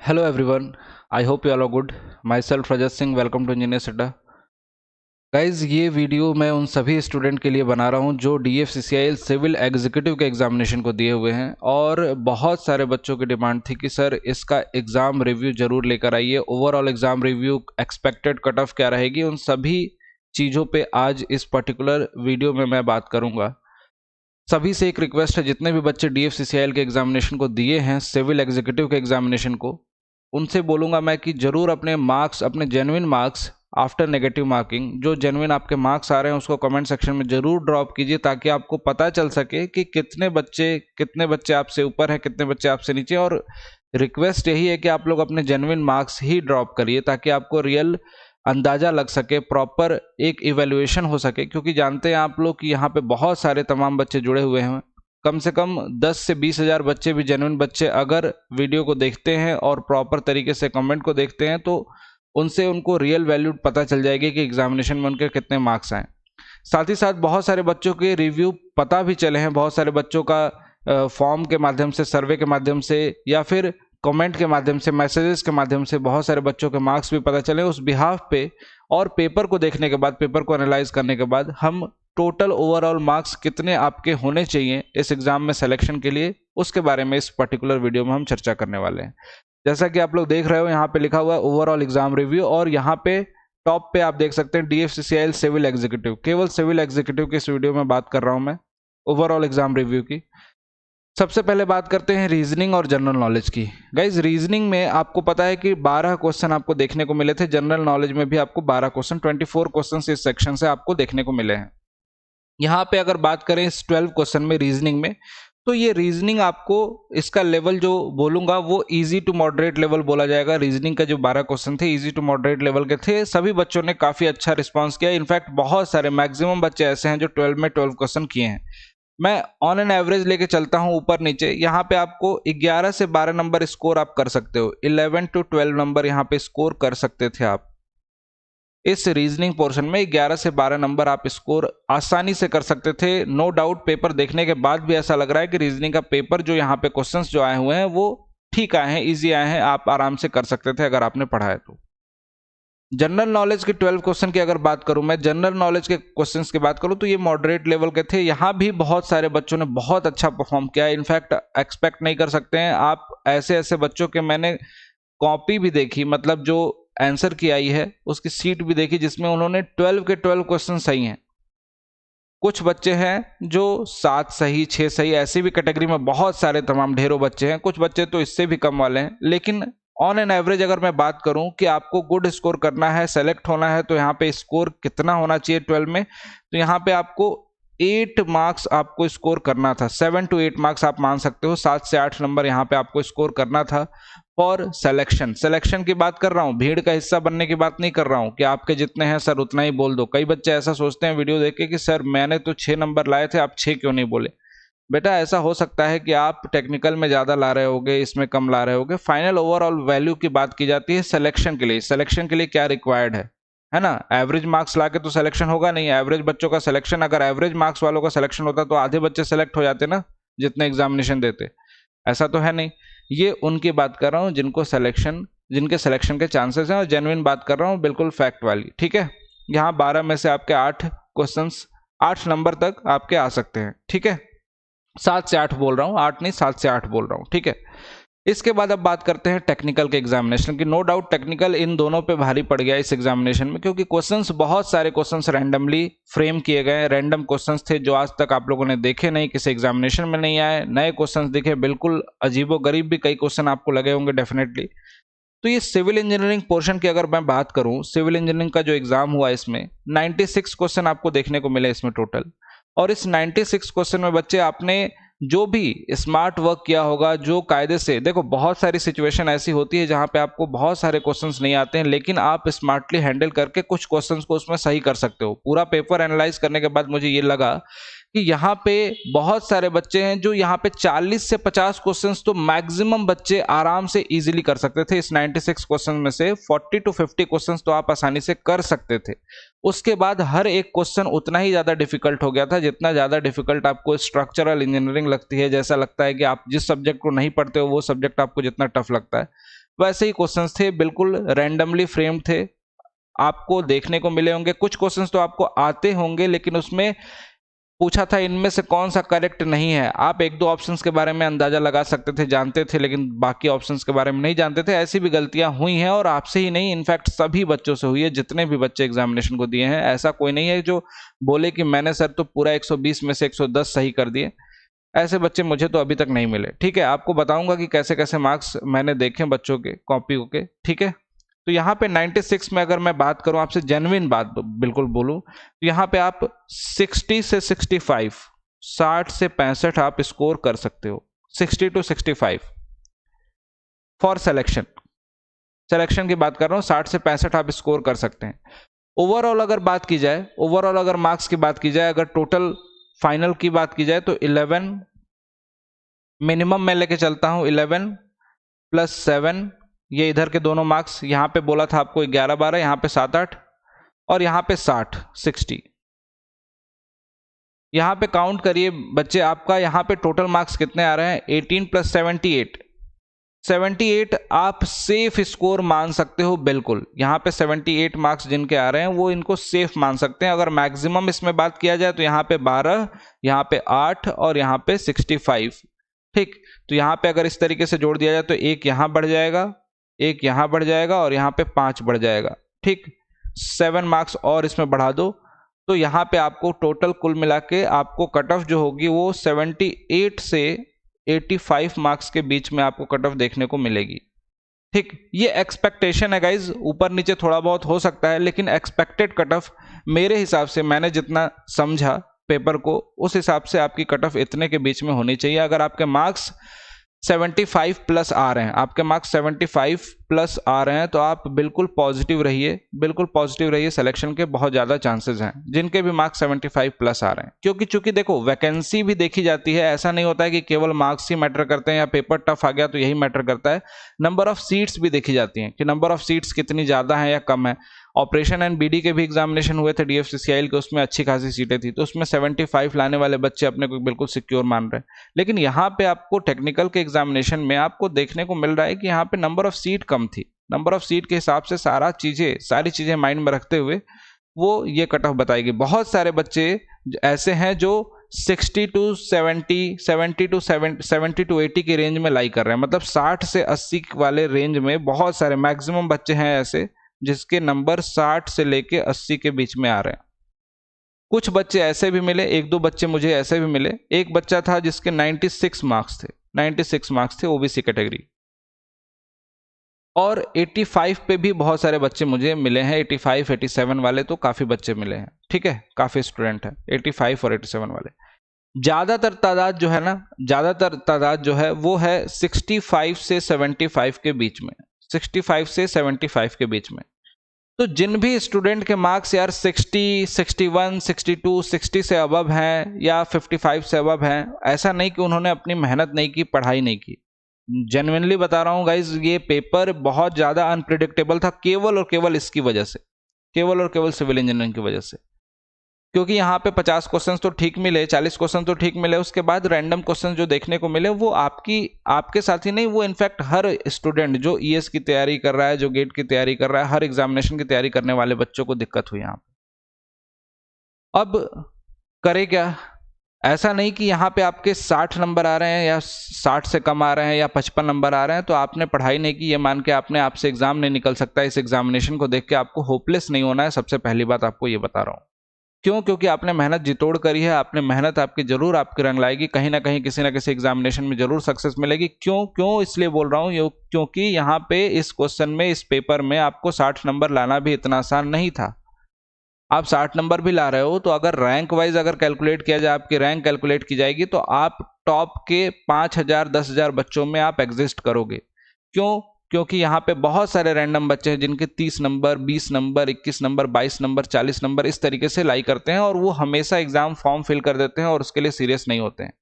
Hello everyone, I hope you all are good. Myself Rajat Singh, welcome to Engineer Sedda. Guys ये video मैं उन सभी student के लिए बना रहा हूँ जो DFCCIL सिविल एग्जीक्यूटिव के एग्जामिनेशन को दिए हुए हैं और बहुत सारे बच्चों की डिमांड थी कि सर इसका एग्ज़ाम रिव्यू ज़रूर लेकर आइए, overall exam review, expected cut off क्या रहेगी, उन सभी चीज़ों पे आज इस पर्टिकुलर वीडियो में मैं बात करूँगा। सभी से एक रिक्वेस्ट है, जितने भी बच्चे DFCCIL के एग्जामिनेशन को दिए हैं, सिविल एग्जीक्यूटिव के एग्जामिनेशन को, उनसे बोलूँगा मैं कि ज़रूर अपने मार्क्स, अपने genuine marks after negative marking, जो जेन्युइन आपके मार्क्स आ रहे हैं उसको कमेंट सेक्शन में ज़रूर ड्रॉप कीजिए ताकि आपको पता चल सके कि कितने बच्चे आपसे ऊपर हैं, कितने बच्चे आपसे नीचे। और रिक्वेस्ट यही है कि आप लोग अपने जेन्युइन मार्क्स ही ड्रॉप करिए ताकि आपको रियल अंदाज़ा लग सके, प्रॉपर एक इवैल्यूएशन हो सके, क्योंकि जानते हैं आप लोग कि यहाँ पे बहुत सारे तमाम बच्चे जुड़े हुए हैं। कम से कम 10 से 20 हज़ार बच्चे भी, जेन्युइन बच्चे, अगर वीडियो को देखते हैं और प्रॉपर तरीके से कमेंट को देखते हैं तो उनसे उनको रियल वैल्यू पता चल जाएगी कि एग्जामिनेशन में उनके कितने मार्क्स आए। साथ ही साथ बहुत सारे बच्चों के रिव्यू पता भी चले हैं, बहुत सारे बच्चों का फॉर्म के माध्यम से, सर्वे के माध्यम से या फिर कमेंट के माध्यम से, मैसेजेस के माध्यम से बहुत सारे बच्चों के मार्क्स भी पता चले। उस बिहाफ पे और पेपर को देखने के बाद, पेपर को एनालाइज करने के बाद हम टोटल ओवरऑल मार्क्स कितने आपके होने चाहिए इस एग्जाम में सिलेक्शन के लिए, उसके बारे में इस पर्टिकुलर वीडियो में हम चर्चा करने वाले हैं। जैसा कि आप लोग देख रहे हो, यहाँ पे लिखा हुआ है ओवरऑल एग्जाम रिव्यू और यहाँ पे टॉप पे आप देख सकते हैं DFCCIL सिविल एग्जीक्यूटिव। केवल सिविल एग्जीक्यूटिव की इस वीडियो में बात कर रहा हूँ मैं, ओवरऑल एग्जाम रिव्यू की। सबसे पहले बात करते हैं रीजनिंग और जनरल नॉलेज की। गाइज रीजनिंग में आपको पता है कि 12 क्वेश्चन आपको देखने को मिले थे, जनरल नॉलेज में भी आपको 12 क्वेश्चन, 24 क्वेश्चन इस सेक्शन से आपको देखने को मिले हैं। यहाँ पे अगर बात करें इस 12 क्वेश्चन में, रीजनिंग में, तो ये रीजनिंग आपको, इसका लेवल जो बोलूंगा वो इजी टू मॉडरेट लेवल बोला जाएगा। रीजनिंग का जो 12 क्वेश्चन थे इजी टू मॉडरेट लेवल के थे। सभी बच्चों ने काफी अच्छा रिस्पांस किया। इनफैक्ट बहुत सारे, मैक्सिमम बच्चे ऐसे हैं जो 12 में 12 क्वेश्चन किए हैं। मैं ऑन एन एवरेज लेके चलता हूं ऊपर नीचे। यहाँ पे आपको 11 से 12 नंबर स्कोर आप कर सकते हो, 11 to 12 नंबर यहाँ पे स्कोर कर सकते थे आप। इस रीजनिंग पोर्शन में 11 से 12 नंबर आप स्कोर आसानी से कर सकते थे। नो डाउट पेपर देखने के बाद भी ऐसा लग रहा है कि रीजनिंग का पेपर जो यहाँ पे क्वेश्चंस जो आए हुए हैं वो ठीक आए हैं, इजी आए हैं, आप आराम से कर सकते थे अगर आपने पढ़ा है तो। जनरल नॉलेज के 12 क्वेश्चन की अगर बात करूं, मैं जनरल नॉलेज के क्वेश्चंस की बात करूं तो ये मॉडरेट लेवल के थे। यहां भी बहुत सारे बच्चों ने बहुत अच्छा परफॉर्म किया। इनफैक्ट एक्सपेक्ट नहीं कर सकते हैं आप, ऐसे ऐसे बच्चों के मैंने कॉपी भी देखी, मतलब जो आंसर की आई है उसकी सीट भी देखी जिसमें उन्होंने 12 के 12 क्वेश्चन सही हैं। कुछ बच्चे हैं जो 7 सही, 6 सही, ऐसी भी कैटेगरी में बहुत सारे तमाम ढेरों बच्चे हैं। कुछ बच्चे तो इससे भी कम वाले हैं। लेकिन ऑन एन एवरेज अगर मैं बात करूं कि आपको गुड स्कोर करना है, सेलेक्ट होना है, तो यहाँ पे स्कोर कितना होना चाहिए 12 में, तो यहाँ पे आपको 8 मार्क्स आपको स्कोर करना था। 7 to 8 मार्क्स आप मान सकते हो, 7 से 8 नंबर यहाँ पे आपको स्कोर करना था फॉर सिलेक्शन। सिलेक्शन की बात कर रहा हूँ, भीड़ का हिस्सा बनने की बात नहीं कर रहा हूँ कि आपके जितने हैं सर उतना ही बोल दो। कई बच्चे ऐसा सोचते हैं वीडियो देख के कि सर मैंने तो 6 नंबर लाए थे, आप 6 क्यों नहीं बोले। बेटा ऐसा हो सकता है कि आप टेक्निकल में ज़्यादा ला रहे होगे, इसमें कम ला रहे होगे। फाइनल ओवरऑल वैल्यू की बात की जाती है सिलेक्शन के लिए। सिलेक्शन के लिए क्या रिक्वायर्ड है ना। एवरेज मार्क्स लाके तो सिलेक्शन होगा नहीं। एवरेज बच्चों का सिलेक्शन, अगर एवरेज मार्क्स वालों का सिलेक्शन होता तो आधे बच्चे सेलेक्ट हो जाते ना, जितने एग्जामिनेशन देते। ऐसा तो है नहीं। ये उनकी बात कर रहा हूँ जिनको सिलेक्शन, जिनके सिलेक्शन के चांसेस हैं, और जेन्युइन बात कर रहा हूँ, बिल्कुल फैक्ट वाली, ठीक है। यहाँ 12 में से आपके 8 क्वेश्चंस, 8 नंबर तक आपके आ सकते हैं, ठीक है। 7 से 8 बोल रहा हूँ, 8 नहीं 7 से 8 बोल रहा हूँ, ठीक है। इसके बाद अब बात करते हैं टेक्निकल के एग्जामिनेशन की। नो डाउट टेक्निकल इन दोनों पे भारी पड़ गया इस एग्जामिनेशन में, क्योंकि क्वेश्चंस, बहुत सारे क्वेश्चंस रैंडमली फ्रेम किए गए। रैंडम क्वेश्चंस थे जो आज तक आप लोगों ने देखे नहीं, किसी एग्जामिनेशन में नहीं आए। नए क्वेश्चंस दिखे, बिल्कुल अजीबोगरीब भी कई क्वेश्चन आपको लगे होंगे डेफिनेटली। तो ये सिविल इंजीनियरिंग पोर्शन की अगर मैं बात करूं, सिविल इंजीनियरिंग का जो एग्जाम हुआ इसमें 96 क्वेश्चन आपको देखने को मिले इसमें टोटल। और इस 96 क्वेश्चन में बच्चे आपने जो भी स्मार्ट वर्क किया होगा, जो कायदे से, देखो बहुत सारी सिचुएशन ऐसी होती है जहां पे आपको बहुत सारे क्वेश्चंस नहीं आते हैं, लेकिन आप स्मार्टली हैंडल करके कुछ क्वेश्चंस को उसमें सही कर सकते हो। पूरा पेपर एनालाइज करने के बाद मुझे ये लगा कि यहाँ पे बहुत सारे बच्चे हैं जो यहाँ पे 40 से 50 क्वेश्चंस तो मैक्सिमम बच्चे आराम से इजीली कर सकते थे। इस 96 क्वेश्चन में से 40 to 50 क्वेश्चंस तो आप आसानी से कर सकते थे। उसके बाद हर एक क्वेश्चन उतना ही ज़्यादा डिफिकल्ट हो गया था जितना ज़्यादा डिफिकल्ट आपको स्ट्रक्चरल इंजीनियरिंग लगती है। जैसा लगता है कि आप जिस सब्जेक्ट को नहीं पढ़ते हो वो सब्जेक्ट आपको जितना टफ लगता है, वैसे ही क्वेश्चंस थे, बिल्कुल रैंडमली फ्रेम्ड थे, आपको देखने को मिले होंगे। कुछ क्वेश्चंस तो आपको आते होंगे, लेकिन उसमें पूछा था इनमें से कौन सा करेक्ट नहीं है। आप एक दो ऑप्शंस के बारे में अंदाजा लगा सकते थे, जानते थे, लेकिन बाकी ऑप्शंस के बारे में नहीं जानते थे। ऐसी भी गलतियां हुई हैं, और आपसे ही नहीं, इनफैक्ट सभी बच्चों से हुई है, जितने भी बच्चे एग्जामिनेशन को दिए हैं। ऐसा कोई नहीं है जो बोले कि मैंने सर तो पूरा 120 में से 110 सही कर दिए। ऐसे बच्चे मुझे तो अभी तक नहीं मिले। ठीक है, आपको बताऊंगा कि कैसे कैसे मार्क्स मैंने देखे बच्चों के कॉपियों के। ठीक है, तो यहाँ पे 96 में अगर मैं बात करूं, आपसे जेन्युइन बात बिल्कुल बोलूं, तो यहाँ पे आप 60 से 65, 60 से 65 आप स्कोर कर सकते हो। 60 to 65 फॉर सिलेक्शन की बात कर रहा हूं। 60 से 65 आप स्कोर कर सकते हैं। ओवरऑल अगर बात की जाए, ओवरऑल अगर मार्क्स की बात की जाए, अगर टोटल फाइनल की बात की जाए, तो 11 मिनिमम मैं लेके चलता हूं। 11 प्लस 7, ये इधर के दोनों मार्क्स, यहां पे बोला था आपको 11 12, यहां पे 7 8, और यहां पे 60। यहां पे काउंट करिए बच्चे, आपका यहां पे टोटल मार्क्स कितने आ रहे हैं? 18 प्लस 78, 78 आप सेफ स्कोर मान सकते हो। बिल्कुल यहां पे 78 मार्क्स जिनके आ रहे हैं वो इनको सेफ मान सकते हैं। अगर मैक्सिमम इसमें बात किया जाए तो यहां पे 12, यहां पे 8 और यहां पे 65। ठीक, तो यहां पे अगर इस तरीके से जोड़ दिया जाए तो एक यहां बढ़ जाएगा, एक यहां बढ़ जाएगा, और यहां पे 5 बढ़ जाएगा। ठीक, 7 मार्क्स और इसमें बढ़ा दो, तो यहां पे आपको टोटल कुल मिला के आपको कट ऑफ जो होगी वो 78 से 85 मार्क्स के बीच में आपको कट ऑफ देखने को मिलेगी। ठीक, ये एक्सपेक्टेशन है गाइज, ऊपर नीचे थोड़ा बहुत हो सकता है, लेकिन एक्सपेक्टेड कट ऑफ मेरे हिसाब से, मैंने जितना समझा पेपर को, उस हिसाब से आपकी कट ऑफ इतने के बीच में होनी चाहिए। अगर आपके मार्क्स 75 प्लस आ रहे हैं, आपके मार्क्स 75 प्लस आ रहे हैं, तो आप बिल्कुल पॉजिटिव रहिए, बिल्कुल पॉजिटिव रहिए। सिलेक्शन के बहुत ज़्यादा चांसेस हैं जिनके भी मार्क्स 75 प्लस आ रहे हैं, क्योंकि चूंकि देखो वैकेंसी भी देखी जाती है। ऐसा नहीं होता है कि केवल मार्क्स ही मैटर करते हैं या पेपर टफ आ गया तो यही मैटर करता है। नंबर ऑफ सीट्स भी देखी जाती हैं कि नंबर ऑफ सीट्स कितनी ज़्यादा है या कम है। ऑपरेशन एंड बीडी के भी एग्जामिनेशन हुए थे DFCCIL के, उसमें अच्छी खासी सीटें थी, तो उसमें 75 लाने वाले बच्चे अपने को बिल्कुल सिक्योर मान रहे हैं। लेकिन यहाँ पे आपको टेक्निकल के एग्जामिनेशन में आपको देखने को मिल रहा है कि यहाँ पे नंबर ऑफ सीट कम थी। नंबर ऑफ सीट के हिसाब से सारी चीजें माइंड में रखते हुए वो ये कट ऑफ बताएगी। बहुत सारे बच्चे ऐसे हैं जो 60 to 70, 70 to 70 to 80 की रेंज में लाई कर रहे हैं, मतलब 60 से 80 वाले रेंज में बहुत सारे मैक्सिमम बच्चे हैं ऐसे जिसके नंबर 60 से लेके 80 के बीच में आ रहे हैं। कुछ बच्चे ऐसे भी मिले, एक दो बच्चे मुझे ऐसे भी मिले। एक बच्चा था जिसके 96 मार्क्स थे, 96 मार्क्स थे, ओबीसी कैटेगरी, और 85 पे भी बहुत सारे बच्चे मुझे मिले हैं। 85 87 वाले तो काफी बच्चे मिले हैं। ठीक है, काफी स्टूडेंट हैं 85 और 87 वाले। ज्यादातर तादाद जो है ना, ज्यादातर तादाद जो है वो है 65 से 75 के बीच में, 65 से 75 के बीच में। तो जिन भी स्टूडेंट के मार्क्स यार 60, 61, 62, 60 से अबव हैं या 55 से अबव हैं, ऐसा नहीं कि उन्होंने अपनी मेहनत नहीं की, पढ़ाई नहीं की। जेन्युइनली बता रहा हूँ गाइज, ये पेपर बहुत ज़्यादा अनप्रिडिक्टेबल था, केवल और केवल इसकी वजह से, केवल और केवल सिविल इंजीनियरिंग की वजह से। क्योंकि यहाँ पे 50 क्वेश्चन तो ठीक मिले, 40 क्वेश्चन तो ठीक मिले, उसके बाद रैंडम क्वेश्चन जो देखने को मिले वो आपके साथ ही नहीं, वो इनफैक्ट हर स्टूडेंट जो ईएस की तैयारी कर रहा है, जो गेट की तैयारी कर रहा है, हर एग्जामिनेशन की तैयारी करने वाले बच्चों को दिक्कत हुई यहाँ पे। अब करे क्या? ऐसा नहीं कि यहाँ पे आपके 60 नंबर आ रहे हैं या 60 से कम आ रहे हैं या 55 नंबर आ रहे हैं तो आपने पढ़ाई नहीं की, ये मान के आपसे एग्जाम नहीं निकल सकता। इस एग्जामिनेशन को देख के आपको होपलेस नहीं होना है, सबसे पहली बात आपको ये बता रहा हूँ। क्यों? क्योंकि आपने मेहनत जितोड़ करी है, आपने मेहनत आपकी जरूर आपके रंग लाएगी, कहीं ना कहीं किसी ना किसी एग्जामिनेशन में जरूर सक्सेस मिलेगी। क्यों इसलिए बोल रहा हूँ, क्योंकि यहाँ पे इस क्वेश्चन में, इस पेपर में आपको 60 नंबर लाना भी इतना आसान नहीं था। आप 60 नंबर भी ला रहे हो तो अगर रैंक वाइज अगर कैलकुलेट किया जाए, आपकी रैंक कैलकुलेट की जाएगी तो आप टॉप के 5000 10,000 बच्चों में आप एग्जिस्ट करोगे। क्यों? क्योंकि यहाँ पे बहुत सारे रैंडम बच्चे हैं जिनके 30 number, 20 number, 21 number, 22 number, 40 number इस तरीके से लाई करते हैं, और वो हमेशा एग्जाम फॉर्म फिल कर देते हैं और उसके लिए सीरियस नहीं होते हैं।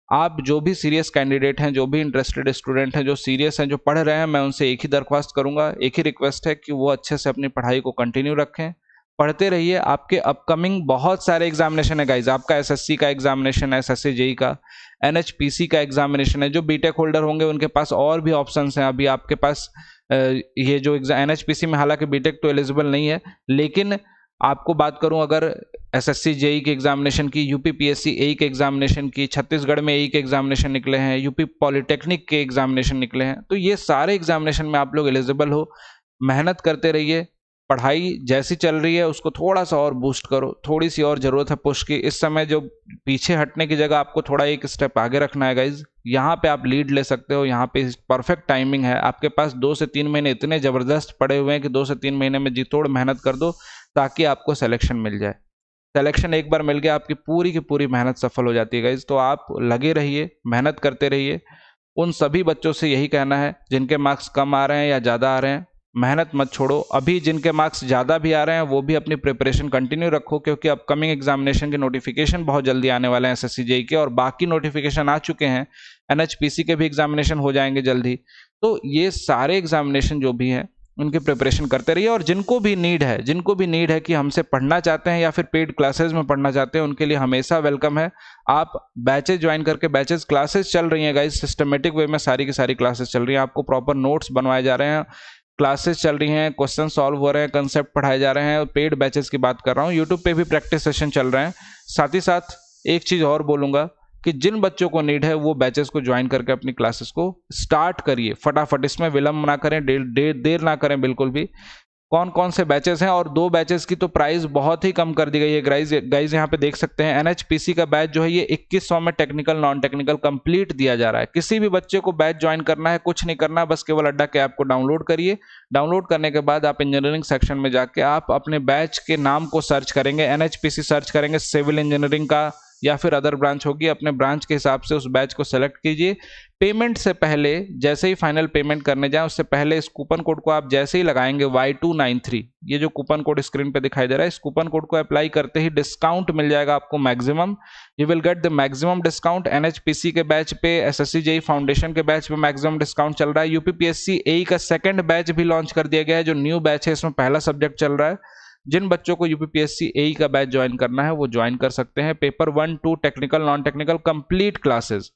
आप जो भी सीरियस कैंडिडेट हैं, जो भी इंटरेस्टेड स्टूडेंट हैं, जो सीरियस हैं, जो पढ़ रहे हैं, मैं उनसे एक ही दरख्वास्त करूंगा, एक ही रिक्वेस्ट है कि वो अच्छे से अपनी पढ़ाई को कंटिन्यू रखें, पढ़ते रहिए। आपके अपकमिंग बहुत सारे एग्जामिनेशन है गाइज, आपका एसएससी का एग्जामिनेशन है, एसएससी जेई का, एनएचपीसी का एग्जामिनेशन है। जो बीटेक होल्डर होंगे उनके पास और भी ऑप्शंस हैं। अभी आपके पास ये जो एनएचपीसी में हालांकि बीटेक तो एलिजिबल नहीं है, लेकिन आपको बात करूं अगर एसएससी जेई के एग्जामिनेशन की, यूपी पीएससी एई के एग्जामिनेशन की, छत्तीसगढ़ में एई के एग्जामिनेशन निकले हैं, यूपी पॉलिटेक्निक के एग्जामिनेशन निकले हैं, तो ये सारे एग्जामिनेशन में आप लोग एलिजिबल हो। मेहनत करते रहिए। पढ़ाई जैसी चल रही है उसको थोड़ा सा और बूस्ट करो, थोड़ी सी और जरूरत है पुश की। इस समय जो पीछे हटने की जगह आपको थोड़ा एक स्टेप आगे रखना है गाइज। यहाँ पे आप लीड ले सकते हो, यहाँ पे परफेक्ट टाइमिंग है। आपके पास 2 से 3 महीने इतने जबरदस्त पड़े हुए हैं कि 2 से 3 महीने में जी तोड़ मेहनत कर दो ताकि आपको सिलेक्शन मिल जाए। सिलेक्शन एक बार मिल गया, आपकी पूरी की पूरी मेहनत सफल हो जाती है गाइज। तो आप लगे रहिए, मेहनत करते रहिए। उन सभी बच्चों से यही कहना है जिनके मार्क्स कम आ रहे हैं या ज़्यादा आ रहे हैं, मेहनत मत छोड़ो। अभी जिनके मार्क्स ज़्यादा भी आ रहे हैं वो भी अपनी प्रिपरेशन कंटिन्यू रखो, क्योंकि अपकमिंग एग्जामिनेशन के नोटिफिकेशन बहुत जल्दी आने वाले हैं एसएससी जेई के, और बाकी नोटिफिकेशन आ चुके हैं। एनएचपीसी के भी एग्जामिनेशन हो जाएंगे जल्दी। तो ये सारे एग्जामिनेशन जो भी हैं उनकी प्रिपरेशन करते रहिए। और जिनको भी नीड है कि हमसे पढ़ना चाहते हैं या फिर पेड क्लासेस में पढ़ना चाहते हैं, उनके लिए हमेशा वेलकम है। आप बैचेज ज्वाइन करके, बैचेज क्लासेस चल रही हैं गाइस, सिस्टमेटिक वे में सारी की सारी क्लासेस चल रही हैं। आपको प्रॉपर नोट्स बनवाए जा रहे हैं, क्लासेस चल रही हैं, क्वेश्चन सॉल्व हो रहे हैं, कंसेप्ट पढ़ाए जा रहे हैं। और पेड बैचेस की बात कर रहा हूँ, यूट्यूब पे भी प्रैक्टिस सेशन चल रहे हैं। साथ ही साथ एक चीज़ और बोलूँगा कि जिन बच्चों को नीड है वो बैचेस को ज्वाइन करके अपनी क्लासेस को स्टार्ट करिए फटाफट। इसमें विलंब ना करें, देर ना करें बिल्कुल भी। कौन कौन से बैचेस हैं, और 2 बैचेस की तो प्राइस बहुत ही कम कर दी गई है गाइज यहाँ पे देख सकते हैं। एनएचपीसी का बैच जो है ये 2100 में टेक्निकल नॉन टेक्निकल कंप्लीट दिया जा रहा है। किसी भी बच्चे को बैच ज्वाइन करना है, कुछ नहीं करना, बस केवल अड्डा के ऐप को डाउनलोड करिए। डाउनलोड करने के बाद आप इंजीनियरिंग सेक्शन में जाके आप अपने बैच के नाम को सर्च करेंगे, एनएचपीसी सर्च करेंगे, सिविल इंजीनियरिंग का या फिर अदर ब्रांच होगी, अपने ब्रांच के हिसाब से उस बैच को सेलेक्ट कीजिए। पेमेंट से पहले, जैसे ही फाइनल पेमेंट करने जाएं उससे पहले इस कूपन कोड को आप जैसे ही लगाएंगे Y293, ये जो कूपन कोड स्क्रीन पे दिखाई दे रहा है, इस कूपन कोड को अप्लाई करते ही डिस्काउंट मिल जाएगा आपको maximum. You will get the maximum discount. NHPC के बैच पे, एसएससी जेई फाउंडेशन के बैच पे मैक्सिमम डिस्काउंट चल रहा है। यूपीपीएससी एई का सेकंड बैच भी लॉन्च कर दिया गया है, जो न्यू बैच है, इसमें पहला सब्जेक्ट चल रहा है। जिन बच्चों को यूपीपीएससी एई का बैच ज्वाइन करना है वो ज्वाइन कर सकते हैं। Paper 1, 2 technical non technical complete classes.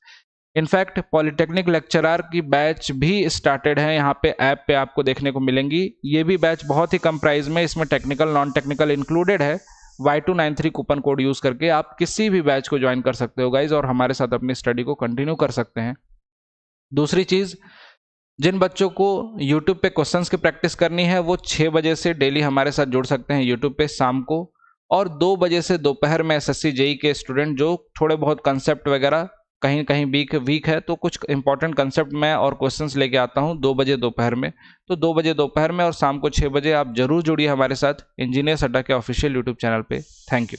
In fact polytechnic lecturer की बैच भी स्टार्टेड है, यहाँ पे ऐप पे आपको देखने को मिलेंगी। ये भी बैच बहुत ही कम प्राइस में, इसमें टेक्निकल नॉन टेक्निकल इंक्लूडेड है। Y293 कूपन कोड यूज करके आप किसी भी बैच को ज्वाइन कर सकते हो गाइज, और हमारे साथ अपनी स्टडी को कंटिन्यू कर सकते हैं। दूसरी चीज, जिन बच्चों को YouTube पे क्वेश्चंस की प्रैक्टिस करनी है वो 6 बजे से डेली हमारे साथ जुड़ सकते हैं YouTube पे शाम को, और 2 बजे से दोपहर में एसएससी जेई के स्टूडेंट जो थोड़े बहुत कंसेप्ट वगैरह कहीं कहीं वीक है, तो कुछ इंपॉर्टेंट कंसेप्ट में और क्वेश्चंस लेके आता हूं 2 बजे दोपहर में। तो 2 बजे दोपहर में और शाम को 6 बजे आप जरूर जुड़िए हमारे साथ इंजीनियर्स अड्डा के ऑफिशियल यूट्यूब चैनल पे। Thank you.